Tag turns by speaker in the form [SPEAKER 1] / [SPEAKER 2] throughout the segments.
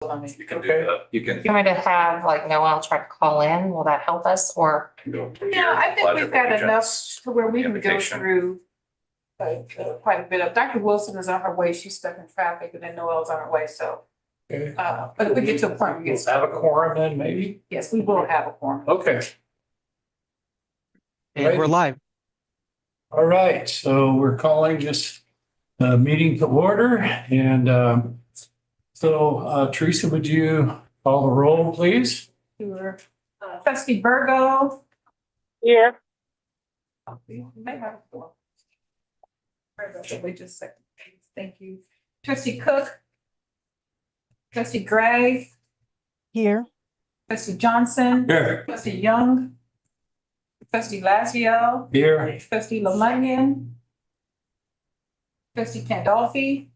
[SPEAKER 1] You can do that. You can.
[SPEAKER 2] You want me to have like Noel try to call in? Will that help us or?
[SPEAKER 1] go to
[SPEAKER 3] Yeah, I think we've got
[SPEAKER 1] Pledge of
[SPEAKER 3] enough to where we can go
[SPEAKER 1] Invitation.
[SPEAKER 3] through quite a bit of, Dr. Wilson is on her way, she's stuck in traffic, and then Noel's on her way, so.
[SPEAKER 4] Okay.
[SPEAKER 3] But if we get to a point, we get,
[SPEAKER 4] Have a quorum then, maybe?
[SPEAKER 3] yes, we will have a quorum.
[SPEAKER 4] Okay.
[SPEAKER 5] And we're live.
[SPEAKER 4] All right, so we're calling this meeting to order. And so Teresa, would you call the roll, please?
[SPEAKER 3] Sure. Trustee Virgo.
[SPEAKER 6] Here.
[SPEAKER 3] We may have a quorum. Wait just a second. Thank you. Trustee Cook. Trustee Gray.
[SPEAKER 6] Here.
[SPEAKER 3] Trustee Johnson.
[SPEAKER 4] Here.
[SPEAKER 3] Trustee Young. Trustee Lazio.
[SPEAKER 4] Here.
[SPEAKER 3] Trustee Lemunian. Trustee Pandolfi.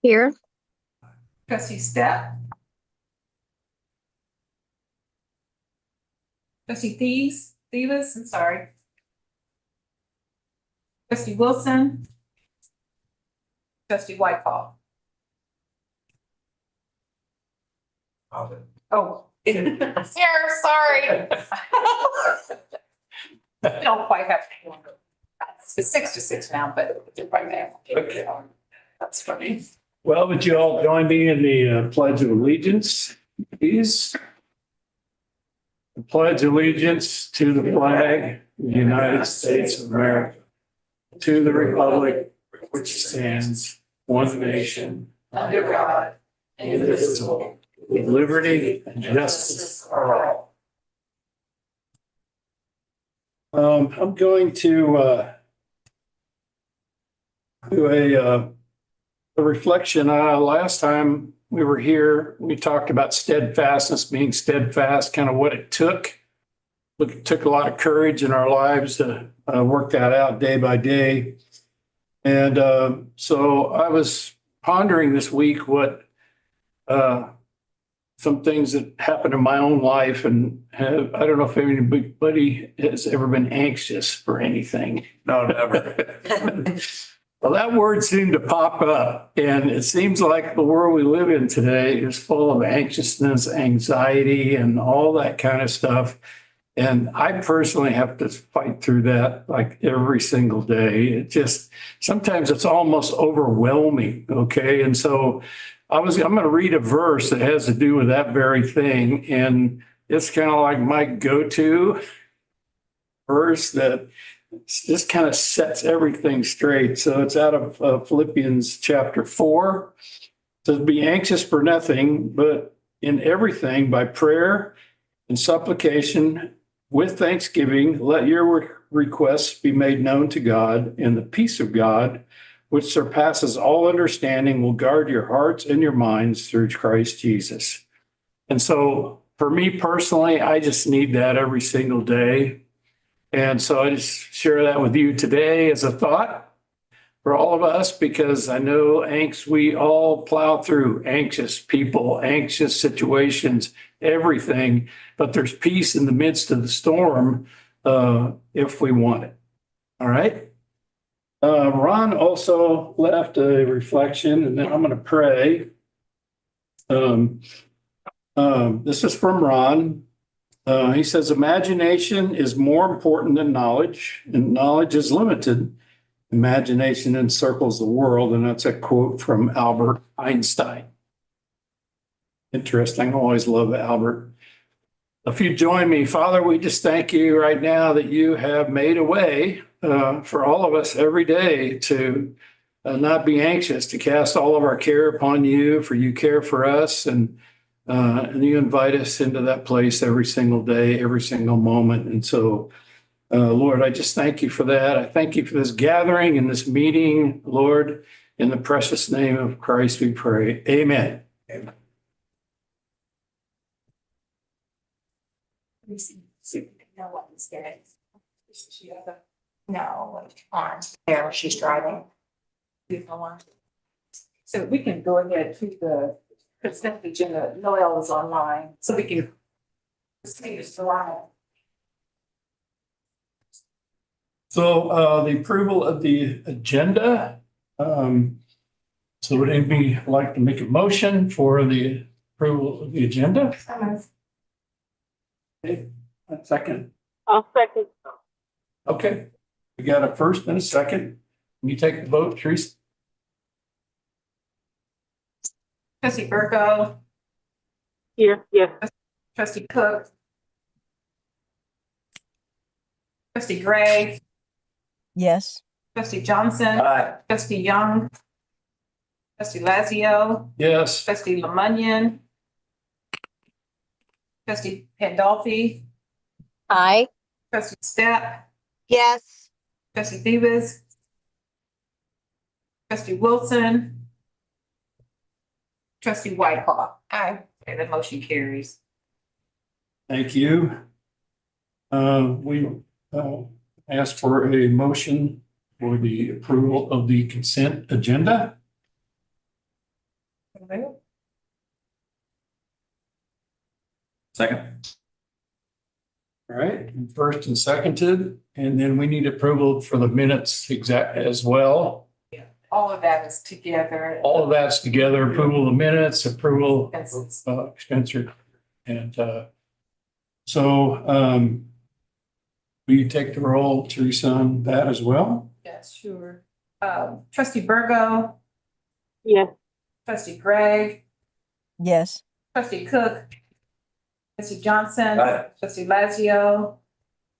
[SPEAKER 6] Here.
[SPEAKER 3] Trustee Step. Trustee Thieves, I'm sorry. Trustee Wilson. Trustee Whitehall. Oh.
[SPEAKER 2] Here, sorry.
[SPEAKER 3] Don't quite have to. It's 6 to 6 now, but right now.
[SPEAKER 4] Okay.
[SPEAKER 3] That's funny.
[SPEAKER 4] Well, would you all join me in the Pledge of Allegiance, please? I pledge allegiance to the flag of the United States of America, to the republic which stands one nation
[SPEAKER 3] Under God.
[SPEAKER 4] indivisible, with liberty and justice for all. I'm going to do a reflection. Last time we were here, we talked about steadfastness, being steadfast, kind of what it took. It took a lot of courage in our lives to work that out day by day. And so I was pondering this week what some things that happened in my own life. And I don't know if anybody has ever been anxious for anything.
[SPEAKER 1] No, never.
[SPEAKER 4] Well, that word seemed to pop up, and it seems like the world we live in today is full of anxiousness, anxiety, and all that kind of stuff. And I personally have to fight through that like every single day. It just, sometimes it's almost overwhelming. Okay. And so I'm going to read a verse that has to do with that very thing. And it's kind of like my go-to verse that just kind of sets everything straight. So it's out of Philippians chapter 4. It says, be anxious for nothing, but in everything by prayer and supplication with thanksgiving, let your requests be made known to God, and the peace of God, which surpasses all understanding, will guard your hearts and your minds through Christ Jesus. And so for me personally, I just need that every single day. And so I just share that with you today as a thought for all of us, because I know we all plow through anxious people, anxious situations, everything, but there's peace in the midst of the storm if we want it. All right. Ron also left a reflection, and then I'm going to pray. This is from Ron. He says, imagination is more important than knowledge, and knowledge is limited. Imagination encircles the world. And that's a quote from Albert Einstein. Interesting. I always love Albert. If you join me, Father, we just thank you right now that you have made a way for all of us every day to not be anxious, to cast all of our care upon you, for you care for us. And you invite us into that place every single day, every single moment. And so, Lord, I just thank you for that. I thank you for this gathering and this meeting, Lord. In the precious name of Christ, we pray. Amen. Amen.
[SPEAKER 2] No, on there, she's driving.
[SPEAKER 3] So we can go ahead to the consent agenda. Noel is online, so we can just take this around.
[SPEAKER 4] So the approval of the agenda. So would anybody like to make a motion for the approval of the agenda? Okay, a second.
[SPEAKER 6] I'll second.
[SPEAKER 4] Okay, we got a first and a second. Can you take the vote, Teresa?
[SPEAKER 3] Trustee Burko,
[SPEAKER 6] Here, yes.
[SPEAKER 3] trustee Cook. Trustee Gray,
[SPEAKER 6] Yes.
[SPEAKER 3] trustee Johnson,
[SPEAKER 1] Aye.
[SPEAKER 3] trustee Young. Trustee Lazio,
[SPEAKER 4] Yes.
[SPEAKER 3] trustee Lemunion. Trustee Pandolfi,
[SPEAKER 6] Aye.
[SPEAKER 3] trustee Step,
[SPEAKER 6] Yes.
[SPEAKER 3] trustee Thebes. Trustee Wilson. Trustee Whiteclaw. Aye. Okay, the motion carries.
[SPEAKER 4] Thank you. We asked for a motion for the approval of the consent agenda.
[SPEAKER 1] Second.
[SPEAKER 4] All right, first and seconded, and then we need approval for the minutes exact as well.
[SPEAKER 3] All of that is together.
[SPEAKER 4] All of that's together, approval of minutes, approval
[SPEAKER 3] Expenses.
[SPEAKER 4] of expenditure. And so will you take the roll, Teresa, on that as well?
[SPEAKER 3] Yes, sure. Trustee Burgo,
[SPEAKER 6] Yes.
[SPEAKER 3] trustee Gray,
[SPEAKER 6] Yes.
[SPEAKER 3] trustee Cook, trustee Johnson,
[SPEAKER 1] Aye.
[SPEAKER 3] trustee Lazio,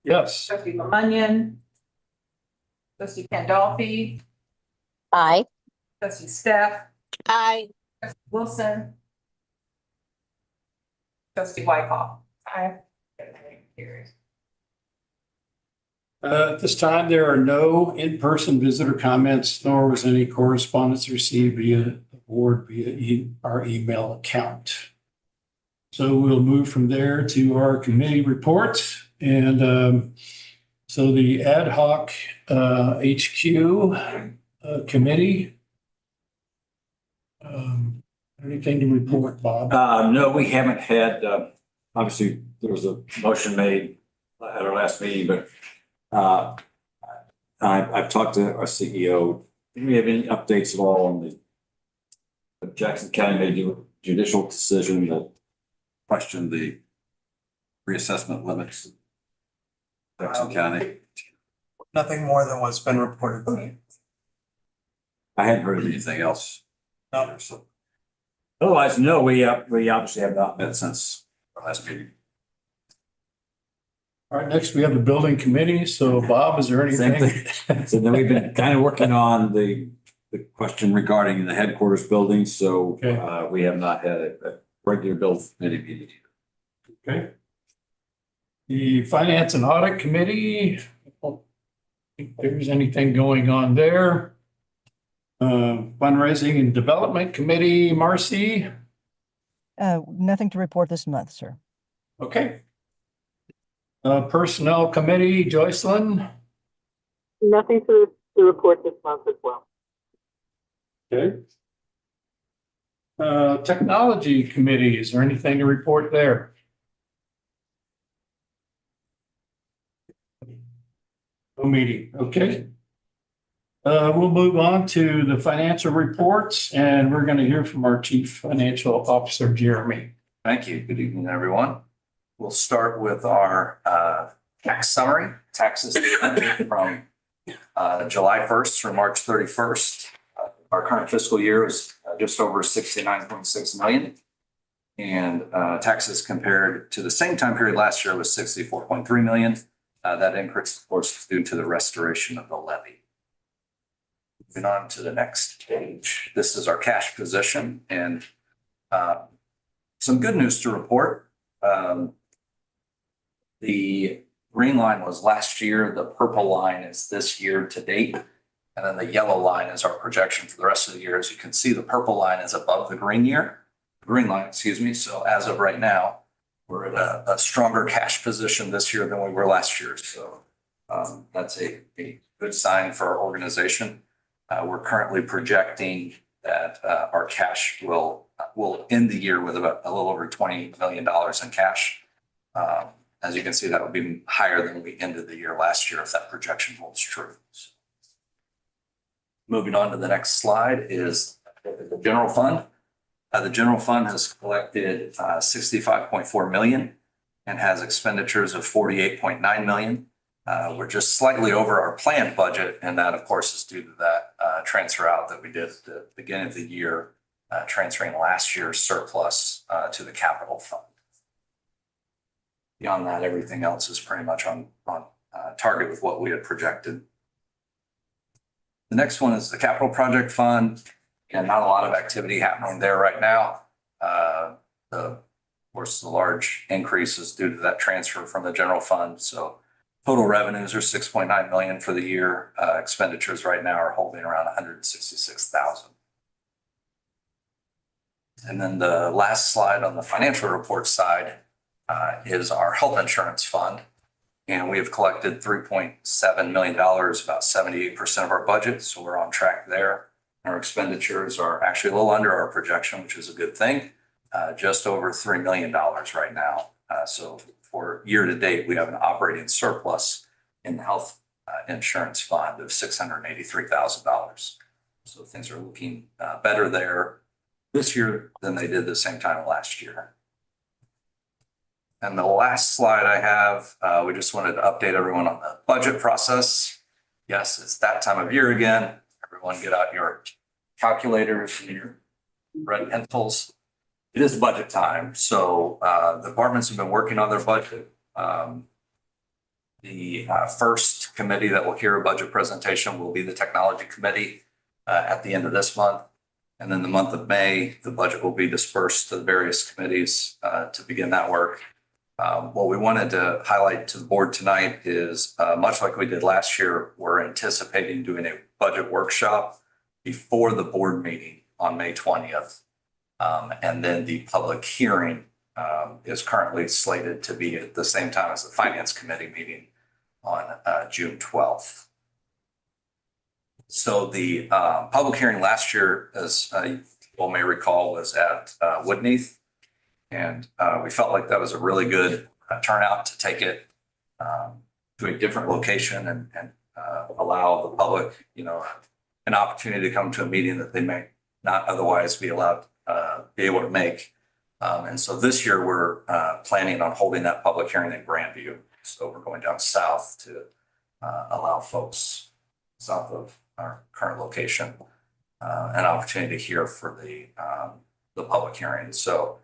[SPEAKER 4] Yes.
[SPEAKER 3] trustee Lemunion, trustee Pandolfi,
[SPEAKER 6] Aye.
[SPEAKER 3] trustee Steph,
[SPEAKER 6] Aye.
[SPEAKER 3] trustee Wilson, trustee Whiteclaw. Aye. Carries.
[SPEAKER 4] At this time, there are no in-person visitor comments, nor was any correspondence received via the board via our email account. So we'll move from there to our committee reports. And so the ad hoc HQ committee. Anything to report, Bob?
[SPEAKER 1] No, we haven't had, obviously, there was a motion made at our last meeting, but I've talked to our CEO. Do we have any updates at all on the Jackson County made a judicial decision that questioned the reassessment limits in Jackson County?
[SPEAKER 5] Nothing more than what's been reported to me.
[SPEAKER 1] I hadn't heard of anything else.
[SPEAKER 5] No.
[SPEAKER 1] So otherwise, no, we obviously have not met since our last meeting.
[SPEAKER 4] All right, next we have the building committee. So Bob, is there
[SPEAKER 1] Same
[SPEAKER 4] anything?
[SPEAKER 1] So then we've been kind of working on the question regarding the headquarters building, so
[SPEAKER 4] Okay.
[SPEAKER 1] we have not had a regular build committee meeting.
[SPEAKER 4] Okay. The finance and audit committee. I don't think there's anything going on there. Fundraising and development committee, Marcy.
[SPEAKER 7] Nothing to report this month, sir.
[SPEAKER 4] Okay. Personnel committee, Joycelyn.
[SPEAKER 6] Nothing to report this month as well.
[SPEAKER 4] Okay. Technology committee, is there anything to report there? No meeting, okay. We'll move on to the financial reports, and we're going to hear from our Chief Financial Officer, Jeremy.
[SPEAKER 8] Thank you. Good evening, everyone. We'll start with our tax summary. Taxes from July 1st through March 31st. Our current fiscal year is just over 69.6 million. And taxes compared to the same time period last year was 64.3 million. That increase, of course, is due to the restoration of the levy. Moving on to the next page. This is our cash position, and some good news to report. The green line was last year, the purple line is this year to date, and then the yellow line is our projection for the rest of the year. As you can see, the purple line is above the green line, excuse me. So as of right now, we're at a stronger cash position this year than we were last year. So that's a good sign for our organization. We're currently projecting that our cash will end the year with about a little over $20 million in cash. As you can see, that will be higher than we ended the year last year if that projection holds true. So, moving on to the next slide is the general fund. The general fund has collected 65.4 million and has expenditures of 48.9 million. We're just slightly over our planned budget, and that, of course, is due to that transfer out that we did at the beginning of the year, transferring last year's surplus to the capital fund. Beyond that, everything else is pretty much on target with what we had projected. The next one is the capital project fund. Again, not a lot of activity happening there right now. Of course, the large increase is due to that transfer from the general fund. So total revenues are 6.9 million for the year. Expenditures right now are holding around 166,000. And then the last slide on the financial report side is our health insurance fund. And we have collected $3.7 million, about 78% of our budget. So we're on track there. Our expenditures are actually a little under our projection, which is a good thing. Just over $3 million right now. So for year to date, we have an operating surplus in the health insurance fund of $683,000. So things are looking better there this year than they did the same time last year. And the last slide I have, we just wanted to update everyone on the budget process. Yes, it's that time of year again. Everyone get out your calculators and your red pencils. It is budget time. So the departments have been working on their budget. The first committee that will hear a budget presentation will be the technology committee at the end of this month. And then the month of May, the budget will be dispersed to the various committees to begin that work. What we wanted to highlight to the board tonight is much like we did last year, we're anticipating doing a budget workshop before the board meeting on May 20th. And then the public hearing is currently slated to be at the same time as the finance committee meeting on June 12th. So the public hearing last year, as you all may recall, was at Woodneath. And we felt like that was a really good turnout to take it to a different location and allow the public, an opportunity to come to a meeting that they may not otherwise be allowed be able to make. And so this year we're planning on holding that public hearing in Grandview. So we're going down south to allow folks south of our current location an opportunity to hear for the public hearing. So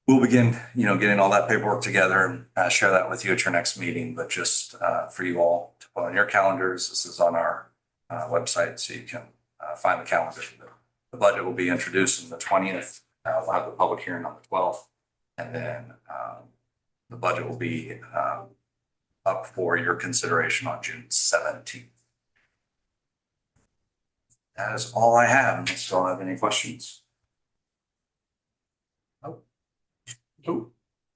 [SPEAKER 8] we'll begin, getting all that paperwork together and share that with you at your next meeting. But just for you all to put on your calendars, this is on our website, so you can find the calendar. The budget will be introduced on the 20th. We'll have the public hearing on the 12th, and then the budget will be up for your consideration on June 17th. That is all I have. Unless you all have any questions.
[SPEAKER 4] Oh,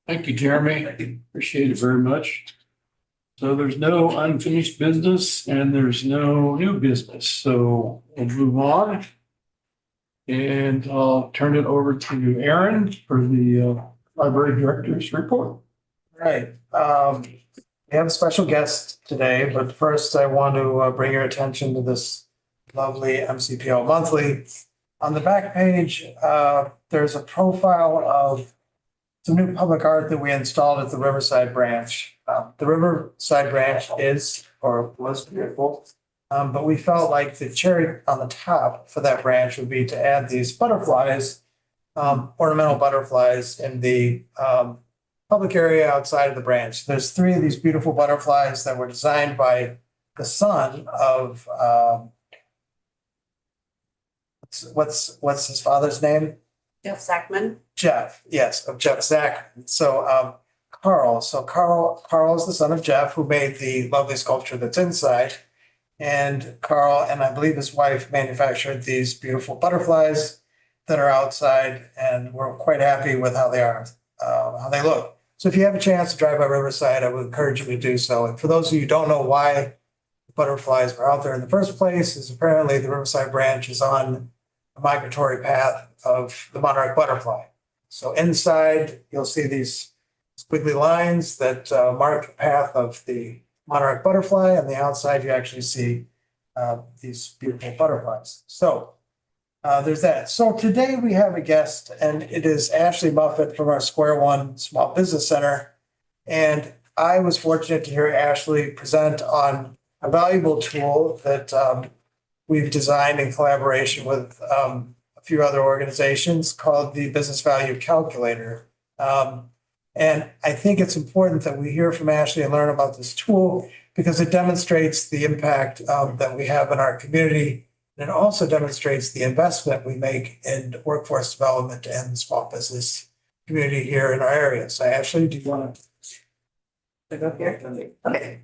[SPEAKER 4] thank you, Jeremy. Appreciate it very much. So there's no unfinished business and there's no new business. So we'll move on. And I'll turn it over to Aaron for the library director's report.
[SPEAKER 5] Right. We have a special guest today, but first I want to bring your attention to this lovely MCPL monthly. On the back page, there's a profile of some new public art that we installed at the Riverside branch. The Riverside branch is, or was beautiful, but we felt like the cherry on the top for that branch would be to add these butterflies, ornamental butterflies in the public area outside of the branch. There's 3 of these beautiful butterflies that were designed by the son of, what's his father's name?
[SPEAKER 9] Jeff Sackman.
[SPEAKER 5] Jeff, yes, of Jeff Sackman. So Carl is the son of Jeff, who made the lovely sculpture that's inside. And Carl and I believe his wife manufactured these beautiful butterflies that are outside, and we're quite happy with how they are, how they look. So if you have a chance to drive by Riverside, I would encourage you to do so. And for those of you who don't know why the butterflies were out there in the first place, is apparently the Riverside branch is on a migratory path of the monarch butterfly. So inside, you'll see these squiggly lines that mark the path of the monarch butterfly. On the outside, you actually see these beautiful butterflies. So There's that. So today we have a guest, and it is Ashley Buffett from our Square One Small Business Center. And I was fortunate to hear Ashley present on a valuable tool that we've designed in collaboration with a few other organizations called the Business Value Calculator. And I think it's important that we hear from Ashley and learn about this tool because it demonstrates the impact that we have in our community. And it also demonstrates the investment we make in workforce development and the small business community here in our area. So Ashley, do you want to?
[SPEAKER 9] Go here. Okay.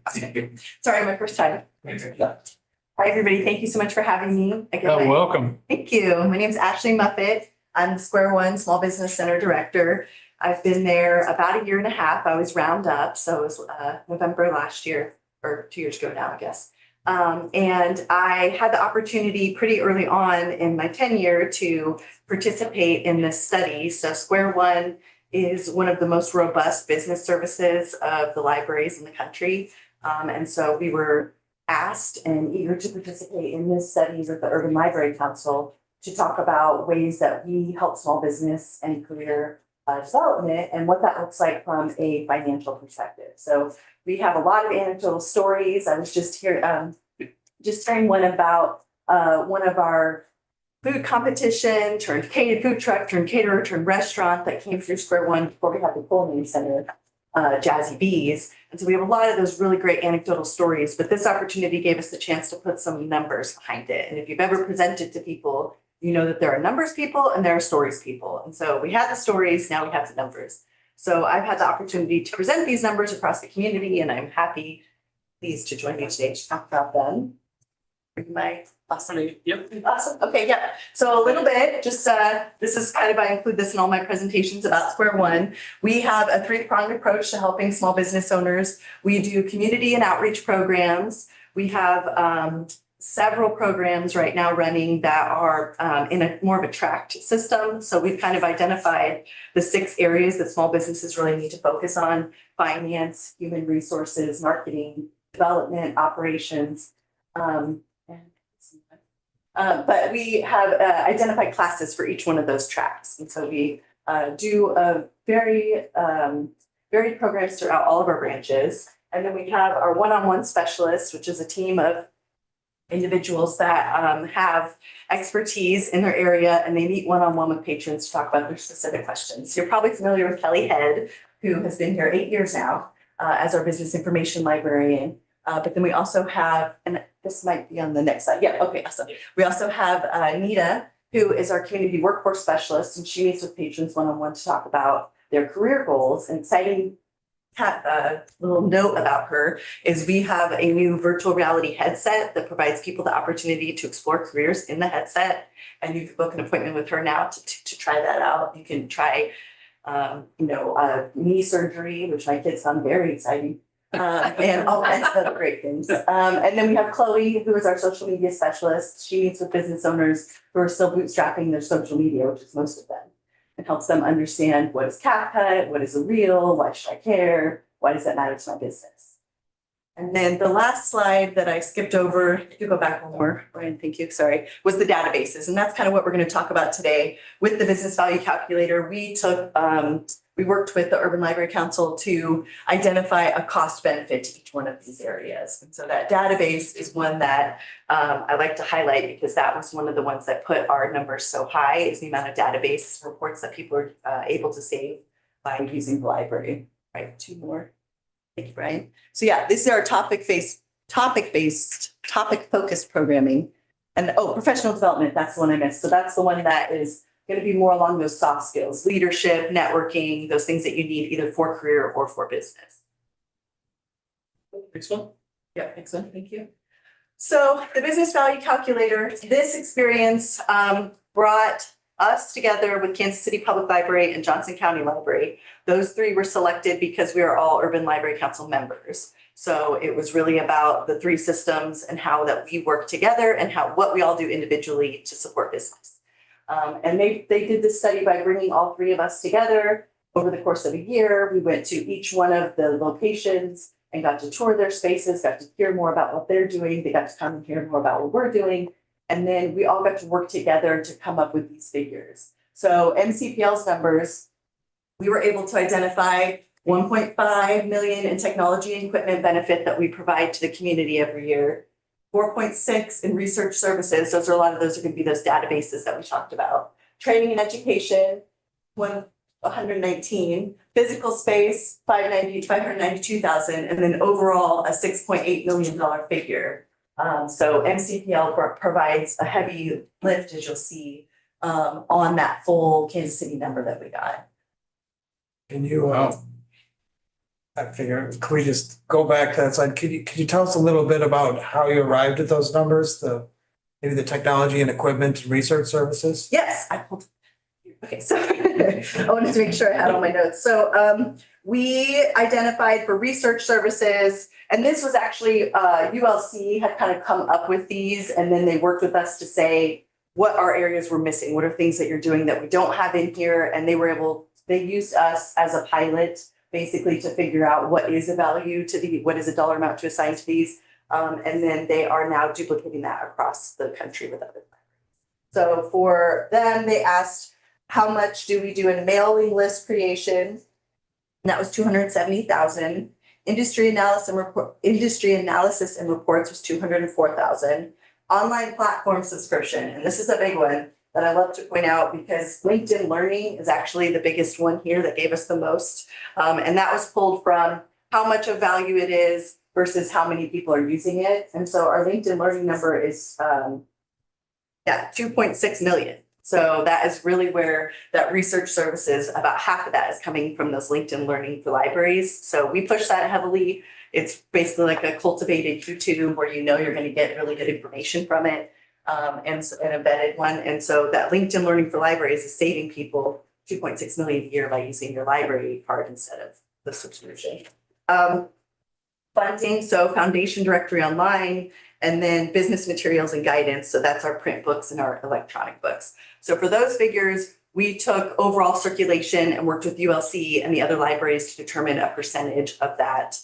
[SPEAKER 9] Sorry, my first time. Hi, everybody. Thank you so much for having me. Again,
[SPEAKER 4] Welcome.
[SPEAKER 9] thank you. My name is Ashley Muffett. I'm the Square One Small Business Center Director. I've been there about 1.5 years. I was round up, so it was November last year, or 2 years ago now, I guess. And I had the opportunity pretty early on in my tenure to participate in this study. So Square One is one of the most robust business services of the libraries in the country. And so we were asked and eager to participate in this study with the Urban Library Council to talk about ways that we help small business and career development and what that looks like from a financial perspective. So we have a lot of anecdotal stories. I was just hearing one about one of our food competition turned food truck, turned caterer, turned restaurant that came through Square One before we had the Culinary Center, Jazzy Bees. And so we have a lot of those really great anecdotal stories, but this opportunity gave us the chance to put some numbers behind it. And if you've ever presented to people, you know that there are numbers people and there are stories people. And so we had the stories, now we have the numbers. So I've had the opportunity to present these numbers across the community, and I'm happy, pleased to join me today to talk about them. Awesome.
[SPEAKER 4] Yep.
[SPEAKER 9] Awesome. Okay, yeah. So a little bit, just this is kind of, I include this in all my presentations about Square One. We have a 3-pronged approach to helping small business owners. We do community and outreach programs. We have several programs right now running that are in a more of a tracked system. So we've kind of identified the 6 areas that small businesses really need to focus on: finance, human resources, marketing, development, operations. But we have identified classes for each one of those tracks. And so we do a varied programs throughout all of our branches. And then we have our one-on-one specialists, which is a team of individuals that have expertise in their area, and they meet one-on-one with patrons to talk about their specific questions. You're probably familiar with Kelly Head, who has been here 8 years now as our business information librarian. But then we also have, and this might be on the next slide. Yeah, okay, awesome. We also have Nita, who is our community workforce specialist, and she meets with patrons one-on-one to talk about their career goals. An exciting little note about her is we have a new virtual reality headset that provides people the opportunity to explore careers in the headset. And you can book an appointment with her now to try that out. You can try, knee surgery, which my kids found very exciting. And all kinds of other great things. And then we have Chloe, who is our social media specialist. She meets with business owners who are still bootstrapping their social media, which is most of them, and helps them understand what is CapCut, what is a reel, why should I care, why does that matter to my business. And then the last slide that I skipped over, if you go back one more, Brian, thank you, sorry, was the databases. And that's kind of what we're going to talk about today. With the business value calculator, we worked with the Urban Library Council to identify a cost benefit to each one of these areas. And so that database is one that I like to highlight because that was one of the ones that put our numbers so high, is the amount of database reports that people are able to save by using the library. Right, 2 more. Thank you, Brian. So yeah, this is our topic-focused programming. And professional development, that's the one I missed. So that's the one that is going to be more along those soft skills: leadership, networking, those things that you need either for career or for business.
[SPEAKER 4] Next one.
[SPEAKER 9] Yeah, excellent. Thank you. So the business value calculator, this experience brought us together with Kansas City Public Library and Johnson County Library. Those 3 were selected because we are all Urban Library Council members. So it was really about the 3 systems and how that we work together and what we all do individually to support business. And they did this study by bringing all 3 of us together over the course of a year. We went to each one of the locations and got to tour their spaces, got to hear more about what they're doing. They got to come and hear more about what we're doing. And then we all got to work together to come up with these figures. So MCPL's numbers, we were able to identify 1.5 million in technology and equipment benefit that we provide to the community every year. 4.6 in research services. A lot of those are going to be those databases that we talked about. Training and education, 119. Physical space, 592,000, and then overall a $6.8 million figure. So MCPL provides a heavy lift, as you'll see, on that full Kansas City number that we got.
[SPEAKER 5] Can you, I figure, can we just go back to that slide? Could you tell us a little bit about how you arrived at those numbers, maybe the technology and equipment and research services?
[SPEAKER 9] Yes, I pulled. Okay, so I wanted to make sure I had all my notes. So we identified for research services, and this was actually ULC had kind of come up with these, and then they worked with us to say what our areas were missing, what are things that you're doing that we don't have in here, and they used us as a pilot basically to figure out what is a value to what is a dollar amount to assign to these, and then they are now duplicating that across the country with other libraries. So for them, they asked, how much do we do in mailing list creation? And that was 270,000. Industry analysis and reports was 204,000. Online platform subscription, and this is a big one that I love to point out because LinkedIn Learning is actually the biggest one here that gave us the most. And that was pulled from how much of value it is versus how many people are using it. And so our LinkedIn Learning number is 2.6 million. So that is really where that research services, about half of that is coming from those LinkedIn Learning for libraries. So we push that heavily. It's basically like a cultivated YouTube where you're going to get really good information from it, and an embedded one. And so that LinkedIn Learning for libraries is saving people 2.6 million a year by using your library card instead of the subscription. Funding, so Foundation Directory Online, and then business materials and guidance. So that's our print books and our electronic books. So for those figures, we took overall circulation and worked with ULC and the other libraries to determine a percentage of that.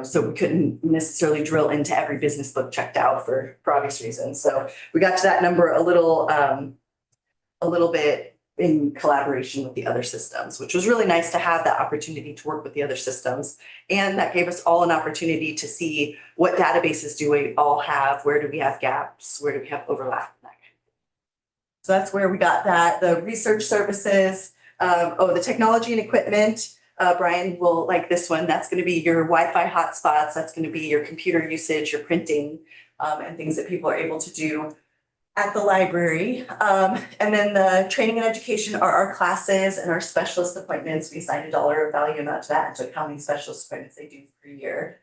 [SPEAKER 9] So we couldn't necessarily drill into every business book checked out for obvious reasons. So we got to that number a little bit in collaboration with the other systems, which was really nice to have that opportunity to work with the other systems. And that gave us all an opportunity to see what databases do we all have, where do we have gaps, where do we have overlap. So that's where we got that. The research services, the technology and equipment, Brian will like this one. That's going to be your Wi-Fi hotspots. That's going to be your computer usage, your printing, and things that people are able to do at the library. And then the training and education are our classes and our specialist appointments. We assign $1 value amount to that and took how many specialist appointments they do per year.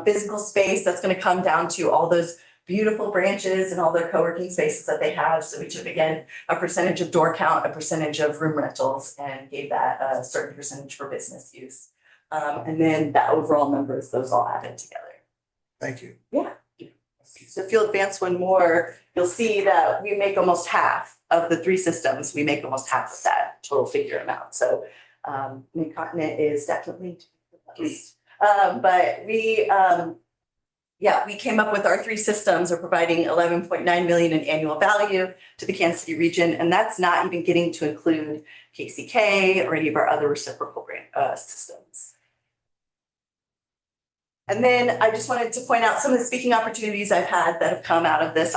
[SPEAKER 9] Physical space, that's going to come down to all those beautiful branches and all their co-working spaces that they have. So we took, again, a percentage of door count, a percentage of room rentals, and gave that a certain percentage for business use. And then that overall numbers, those all added together.
[SPEAKER 5] Thank you.
[SPEAKER 9] Yeah. So if you'll advance one more, you'll see that we make almost half of the three systems. We make almost half of that total figure amount. So Mid-Continent is definitely the most. But we came up with our three systems are providing 11.9 million in annual value to the Kansas City region. And that's not even getting to include KCK or any of our other reciprocal systems. And then I just wanted to point out some of the speaking opportunities I've had that have come out of this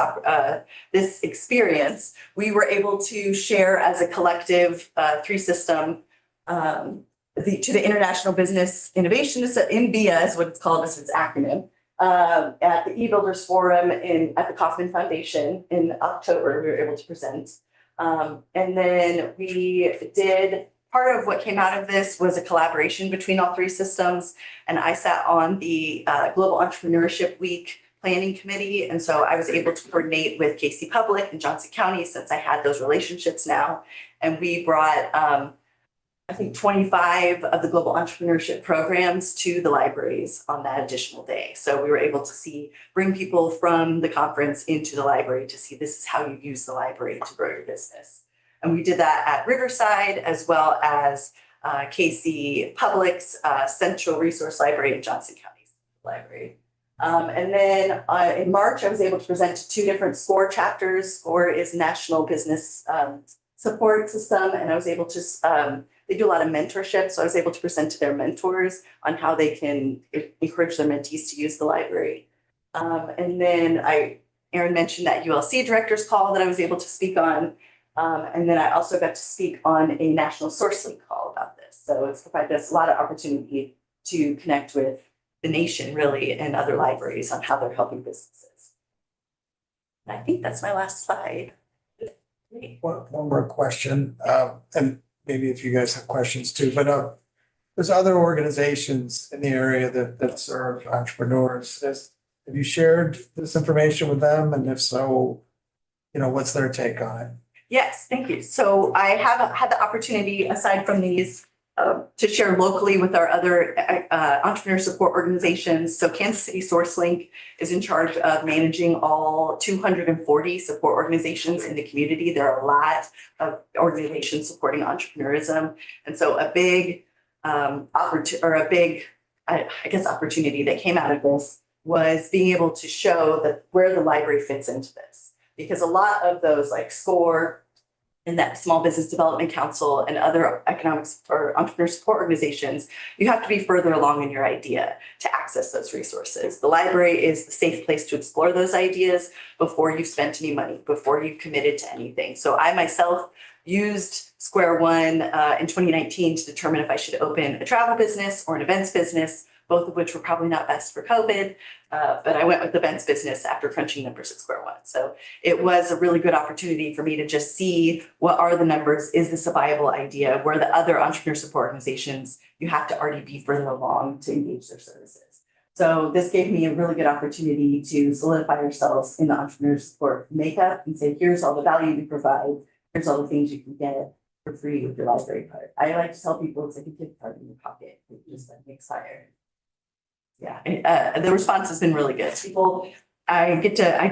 [SPEAKER 9] experience. We were able to share as a collective three system to the International Business Innovation, INBIA is what it's called, as its acronym, at the eBuilders Forum at the Kauffman Foundation in October. We were able to present. And then we did, part of what came out of this was a collaboration between all three systems. And I sat on the Global Entrepreneurship Week Planning Committee. And so I was able to coordinate with KC Public and Johnson County since I had those relationships now. And we brought, I think 25 of the global entrepreneurship programs to the libraries on that additional day. So we were able to bring people from the conference into the library to see this is how you use the library to grow your business. And we did that at Riverside as well as KC Public's Central Resource Library and Johnson County's library. And then in March, I was able to present to 2 different SCORE chapters. SCORE is National Business Support System, and I was able to, they do a lot of mentorship, so I was able to present to their mentors on how they can encourage their mentees to use the library. And then Aaron mentioned that ULC director's call that I was able to speak on. And then I also got to speak on a national source link call about this. So it's provided us a lot of opportunity to connect with the nation really and other libraries on how they're helping businesses. And I think that's my last slide.
[SPEAKER 5] One more question, and maybe if you guys have questions too, but there's other organizations in the area that serve entrepreneurs. Have you shared this information with them? And if so, what's their take on it?
[SPEAKER 9] Yes, thank you. So I have had the opportunity, aside from these, to share locally with our other entrepreneur support organizations. So Kansas City SourceLink is in charge of managing all 240 support organizations in the community. There are a lot of organizations supporting entrepreneurism. And so a big opportunity that came out of this was being able to show that where the library fits into this. Because a lot of those like SCORE and that Small Business Development Council and other economics or entrepreneur support organizations, you have to be further along in your idea to access those resources. The library is the safe place to explore those ideas before you've spent any money, before you've committed to anything. So I myself used Square One in 2019 to determine if I should open a travel business or an events business, both of which were probably not best for COVID. But I went with the events business after crunching numbers at Square One. So it was a really good opportunity for me to just see what are the numbers, is this a viable idea, where the other entrepreneur support organizations, you have to already be further along to engage their services. So this gave me a really good opportunity to solidify ourselves in the entrepreneur support makeup and say, here's all the value we provide, here's all the things you can get for free with your library card. I like to tell people it's like a gift card in your pocket. It just like makes higher. Yeah, the response has been really good. People, I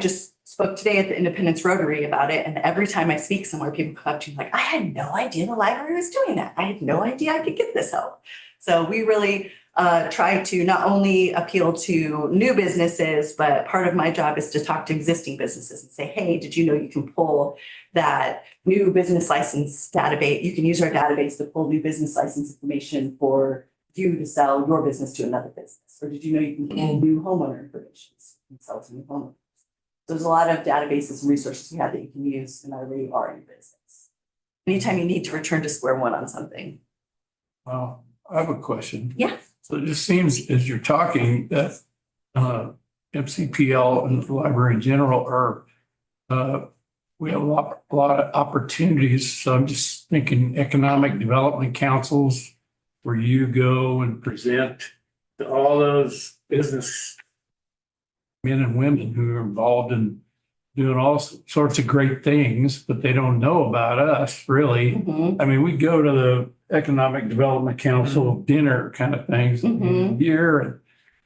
[SPEAKER 9] just spoke today at the Independence Rotary about it. And every time I speak somewhere, people come up to me like, I had no idea the library was doing that. I had no idea I could get this help. So we really try to not only appeal to new businesses, but part of my job is to talk to existing businesses and say, hey, did you know you can pull that new business license database? You can use our database to pull new business license information for you to sell your business to another business. Or did you know you can pull new homeowner information and sell to new homeowners? There's a lot of databases and resources we have that you can use, and I really are in business. Anytime you need to return to square one on something.
[SPEAKER 4] I have a question.
[SPEAKER 9] Yeah.
[SPEAKER 4] So it just seems as you're talking that MCPL and the library in general are, we have a lot of opportunities. So I'm just thinking economic development councils where you go and present to all those business men and women who are involved in doing all sorts of great things, but they don't know about us really.
[SPEAKER 9] Mm-hmm.
[SPEAKER 4] I mean, we go to the Economic Development Council dinner kind of things here,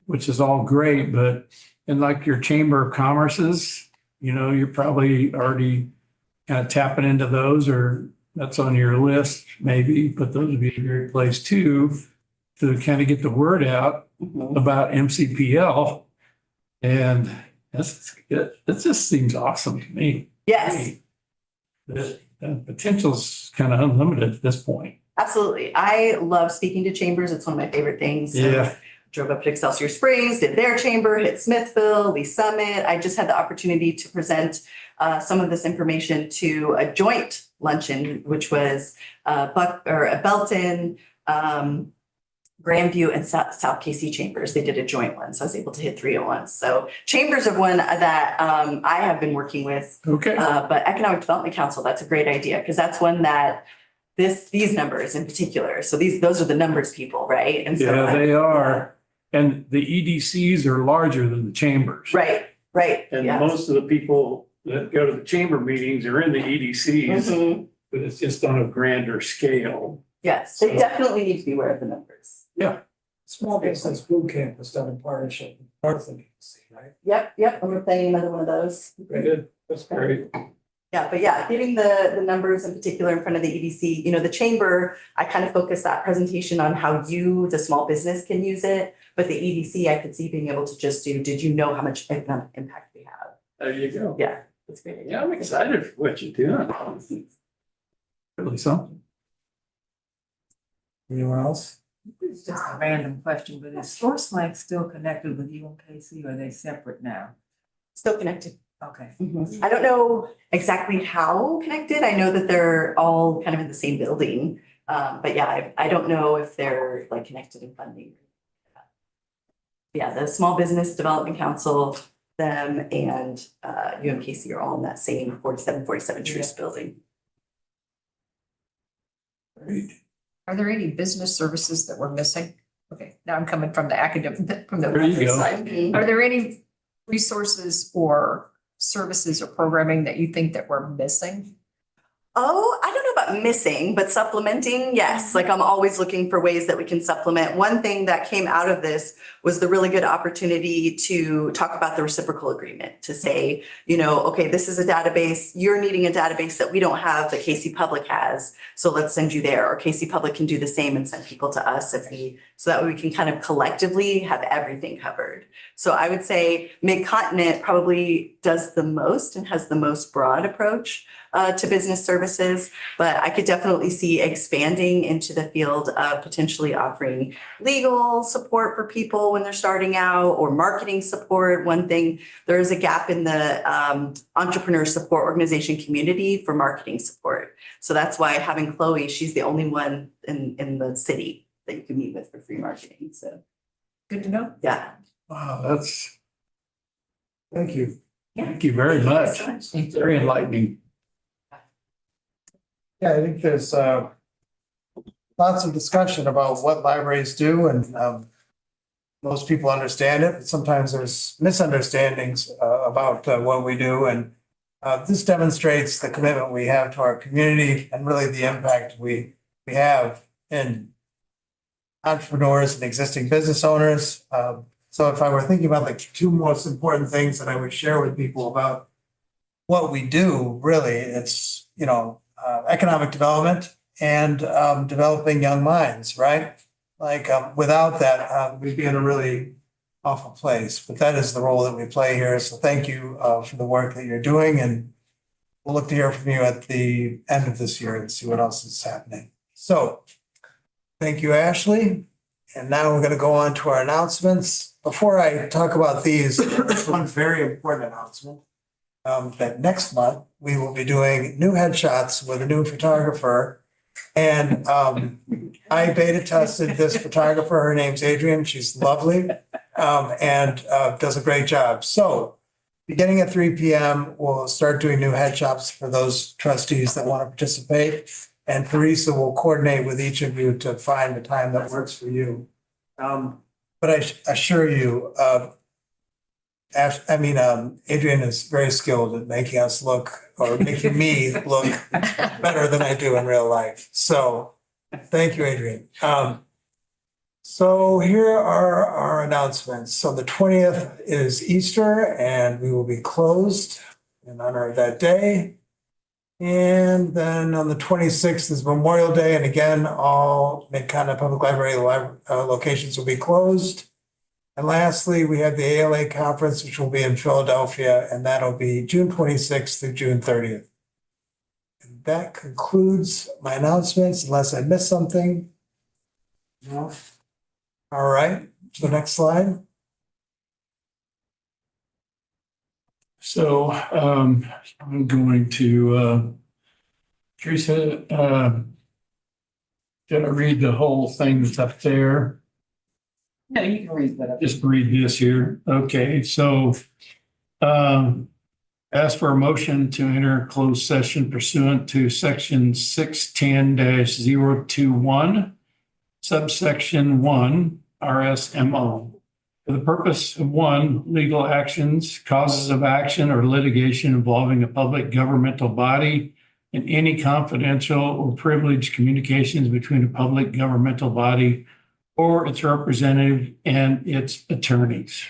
[SPEAKER 4] which is all great, but in like your Chamber of Commerce's, you're probably already kind of tapping into those, or that's on your list maybe, but those would be a great place too, to kind of get the word out about MCPL. And it just seems awesome to me.
[SPEAKER 9] Yes.
[SPEAKER 4] The potential's kind of unlimited at this point.
[SPEAKER 9] Absolutely. I love speaking to chambers. It's one of my favorite things. So
[SPEAKER 4] Yeah.
[SPEAKER 9] drove up to Excelsior Springs, did their chamber, hit Smithville, Lee Summit. I just had the opportunity to present some of this information to a joint luncheon, which was Belton, Grandview, and South KC chambers. They did a joint one, so I was able to hit 3 at once. So chambers are one that I have been working with.
[SPEAKER 4] Okay.
[SPEAKER 9] But Economic Development Council, that's a great idea, because that's one that these numbers in particular. So those are the numbers people, right? And so
[SPEAKER 4] Yeah, they are. And the EDCs are larger than the chambers.
[SPEAKER 9] Right.
[SPEAKER 4] And
[SPEAKER 9] Yeah.
[SPEAKER 4] most of the people that go to the chamber meetings are in the EDCs, but it's just on a grander scale.
[SPEAKER 9] Yes, they definitely need to be aware of the numbers.
[SPEAKER 4] Yeah.
[SPEAKER 5] Small Business Boot Camp was done in partnership with North of DC, right?
[SPEAKER 9] Yep. And we're planning another one of those.
[SPEAKER 4] Good. That's great.
[SPEAKER 9] Yeah, but yeah, getting the numbers in particular in front of the EDC, you know, the chamber, I kind of focused that presentation on how you, the small business, can use it. But the EDC, I could see being able to just do, did you know how much economic impact we have?
[SPEAKER 4] There you go.
[SPEAKER 9] Yeah, that's great.
[SPEAKER 4] Yeah, I'm excited for what you're doing. Really something.
[SPEAKER 5] Anyone else?
[SPEAKER 10] It's just a random question, but is Source Link still connected with UMKC or are they separate now?
[SPEAKER 9] Still connected.
[SPEAKER 10] Okay.
[SPEAKER 9] I don't know exactly how connected. I know that they're all kind of in the same building. But yeah, I don't know if they're like connected in funding. Yeah, the Small Business Development Council, them and UMKC are all in that same 47 Truist building.
[SPEAKER 4] Great.
[SPEAKER 3] Are there any business services that we're missing? Okay, now I'm coming from the academic, from the
[SPEAKER 4] There you go.
[SPEAKER 3] side. Are there any resources or services or programming that you think that we're missing?
[SPEAKER 9] Oh, I don't know about missing, but supplementing, yes. Like I'm always looking for ways that we can supplement. One thing that came out of this was the really good opportunity to talk about the reciprocal agreement, to say, you know, okay, this is a database, you're needing a database that we don't have, that Casey Public has. So let's send you there, or Casey Public can do the same and send people to us so that way we can kind of collectively have everything covered. So I would say Mid-Continent probably does the most and has the most broad approach to business services, but I could definitely see expanding into the field of potentially offering legal support for people when they're starting out, or marketing support. One thing, there is a gap in the entrepreneur support organization community for marketing support. So that's why having Chloe, she's the only one in the city that you can meet with for free marketing. So
[SPEAKER 3] Good to know.
[SPEAKER 9] yeah.
[SPEAKER 4] Wow, thank you.
[SPEAKER 9] Yeah.
[SPEAKER 4] Thank you very much.
[SPEAKER 9] Thank you so much.
[SPEAKER 4] Very enlightening.
[SPEAKER 5] Yeah, I think there's lots of discussion about what libraries do, and most people understand it, but sometimes there's misunderstandings about what we do. And this demonstrates the commitment we have to our community and really the impact we have in entrepreneurs and existing business owners. So if I were thinking about the two most important things that I would share with people about what we do, really, it's, you know, economic development and developing young minds, right? Like without that, we'd be in a really awful place. But that is the role that we play here. So thank you for the work that you're doing, and we'll look to hear from you at the end of this year and see what else is happening. So thank you, Ashley. And now we're going to go on to our announcements. Before I talk about these, one very important announcement. That next month, we will be doing new headshots with a new photographer. And I beta tested this photographer. Her name's Adrienne. She's lovely and does a great job. So beginning at 3 p.m., we'll start doing new headshots for those trustees that want to participate. And Teresa will coordinate with each of you to find the time that works for you. But I assure you, Adrienne is very skilled at making us look, or making me look better than I do in real life. So thank you, Adrienne. So here are our announcements. So the 20th is Easter, and we will be closed in honor of that day. And then on the 26th is Memorial Day. And again, all Mid-Continent Public Library locations will be closed. And lastly, we have the ALA conference, which will be in Philadelphia, and that'll be June 26th through June 30th. And that concludes my announcements, unless I missed something. No. All right, to the next slide.
[SPEAKER 4] So I'm going to, Teresa, gonna read the whole thing that's up there.
[SPEAKER 10] No, you can read that.
[SPEAKER 4] Just read this here. Okay, so ask for a motion to enter closed session pursuant to section 610-021, subsection 1, RSMO. For the purpose of 1, legal actions, causes of action, or litigation involving a public governmental body, and any confidential or privileged communications between a public governmental body or its representative and its attorneys.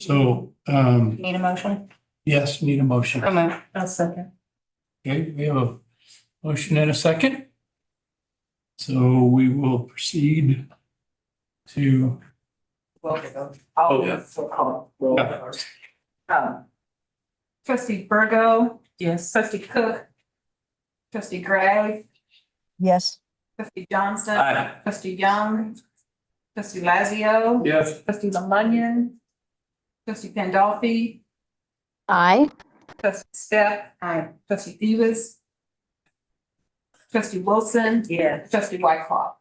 [SPEAKER 4] So
[SPEAKER 2] Need a motion?
[SPEAKER 4] Yes, need a motion.
[SPEAKER 10] I'll second.
[SPEAKER 4] Okay, we have a motion and a second. So we will proceed to, Oh, yeah.
[SPEAKER 3] Trustee Burgo,
[SPEAKER 10] Yes.
[SPEAKER 3] trustee Cook, trustee Gray,
[SPEAKER 7] Yes.
[SPEAKER 3] trustee Johnson,
[SPEAKER 4] Aye.
[SPEAKER 3] trustee Young, trustee Lazio,
[SPEAKER 4] Yes.
[SPEAKER 3] trustee Lemunion, trustee Pandolfi,
[SPEAKER 6] Aye.
[SPEAKER 3] trustee Step, trustee Davis, trustee Wilson,
[SPEAKER 10] Yes.
[SPEAKER 3] trustee Whitecloth.